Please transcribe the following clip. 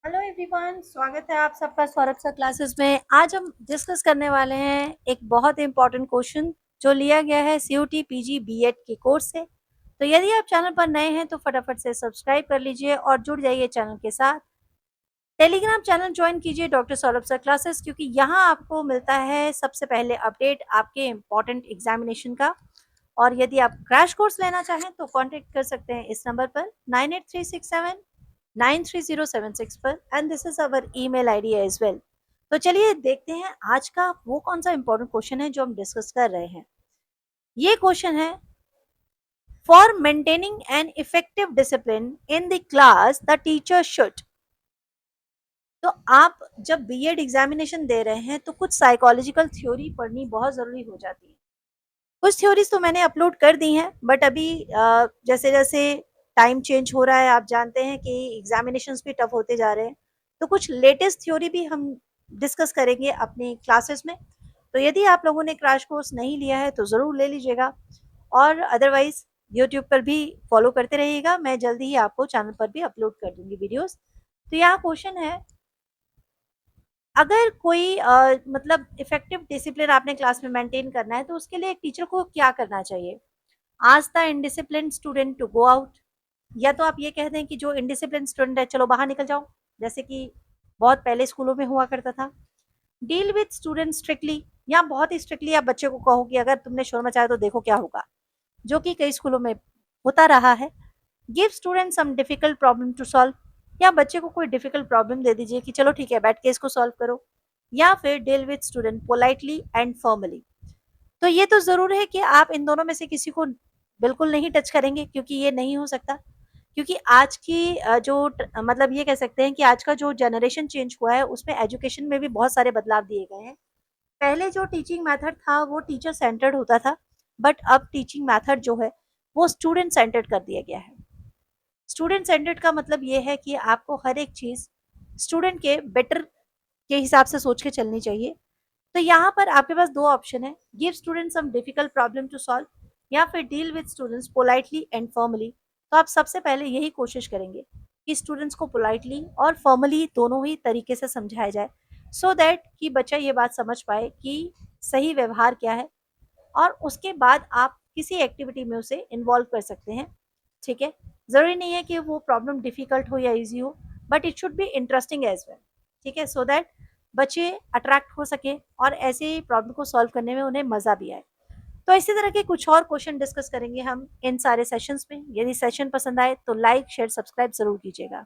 Hello everyone, स्वागत है आप सबका सौरभ सर क्लासेस में। आज हम डिस्कस करने वाले हैं एक बहुत इंपॉर्टेंट क्वेश्चन जो लिया गया है सीयूटी पीजी बीएड के कोर्स से। तो यदि आप चैनल पर नए हैं तो फटाफट से सब्सक्राइब कर लीजिए और जुड़ जाइए चैनल के साथ। टेलीग्राम चैनल ज्वाइन कीजिए डॉक्टर सौरभ सर क्लासेस, क्योंकि यहाँ आपको मिलता है सबसे पहले अपडेट आपके इम्पॉर्टेंट एग्जामिनेशन का। और यदि आप क्रैश कोर्स लेना चाहें तो कांटेक्ट कर सकते हैं इस नंबर पर 9836793076 पर, and this is our email ID as well. तो चलिए देखते हैं आज का वो कौन सा इंपॉर्टेंट क्वेश्चन है जो हम डिस्कस कर रहे हैं। ये क्वेश्चन है, for maintaining an effective discipline in the class the teacher should. तो आप जब बीएड एग्जामिनेशन दे रहे हैं तो कुछ साइकोलॉजिकल थ्योरी पढ़नी बहुत जरूरी हो जाती है। कुछ थ्योरीज तो मैंने अपलोड कर दी हैं, बट अभी जैसे जैसे टाइम चेंज हो रहा है, आप जानते हैं कि एग्जामिनेशंस भी टफ होते जा रहे हैं, तो कुछ लेटेस्ट थ्योरी भी हम डिस्कस करेंगे अपनी क्लासेस में। तो यदि आप लोगों ने क्रैश कोर्स नहीं लिया है तो ज़रूर ले लीजिएगा, और अदरवाइज यूट्यूब पर भी फॉलो करते रहिएगा। मैं जल्दी ही आपको चैनल पर भी अपलोड कर दूंगी वीडियोस। तो यहाँ क्वेश्चन है, अगर कोई मतलब इफेक्टिव डिसिप्लिन आपने क्लास में मेंटेन करना है तो उसके लिए एक टीचर को क्या करना चाहिए। आज the indiscipline student to go out, या तो आप ये कह दें कि जो इनडिसिप्लिन स्टूडेंट है चलो बाहर निकल जाओ, जैसे कि बहुत पहले स्कूलों में हुआ करता था। डील विद स्टूडेंट स्ट्रिक्टली, या बहुत ही स्ट्रिक्टली आप बच्चे को कहो कि अगर तुमने शोर मचाया तो देखो क्या होगा, जो कि कई स्कूलों में होता रहा है। Give student some difficult problem to solve, या बच्चे को कोई डिफिकल्ट प्रॉब्लम दे दीजिए कि चलो ठीक है बैठ के इसको सॉल्व करो। या फिर deal with student politely and formally. तो ये तो जरूर है कि आप इन दोनों में से किसी को बिल्कुल नहीं टच करेंगे, क्योंकि ये नहीं हो सकता। क्योंकि आज की मतलब ये कह सकते हैं कि आज का जो जनरेशन चेंज हुआ है उसमें एजुकेशन में भी बहुत सारे बदलाव दिए गए हैं। पहले जो टीचिंग मेथड था वो टीचर सेंटर्ड होता था, बट अब टीचिंग मेथड जो है वो स्टूडेंट सेंटर्ड कर दिया गया है। स्टूडेंट सेंटर्ड का मतलब ये है कि आपको हर एक चीज स्टूडेंट के बेटर के हिसाब से सोच के चलनी चाहिए। तो यहाँ पर आपके पास दो ऑप्शन है, give student some difficult problem to solve या फिर deal with students politely and formally. तो आप सबसे पहले यही कोशिश करेंगे कि स्टूडेंट्स को पोलाइटली और फॉर्मली दोनों ही तरीके से समझाया जाए, सो दैट कि बच्चा ये बात समझ पाए कि सही व्यवहार क्या है, और उसके बाद आप किसी एक्टिविटी में उसे इन्वॉल्व कर सकते हैं। ठीक है, ज़रूरी नहीं है कि वो प्रॉब्लम डिफिकल्ट हो या इजी हो, but it should be interesting as well. ठीक है, सो दैट बच्चे अट्रैक्ट हो सके और ऐसे प्रॉब्लम को सॉल्व करने में उन्हें मज़ा भी आए। तो इसी तरह के कुछ और क्वेश्चन डिस्कस करेंगे हम इन सारे सेशंस में। यदि सेशन पसंद आए तो लाइक शेयर सब्सक्राइब ज़रूर कीजिएगा।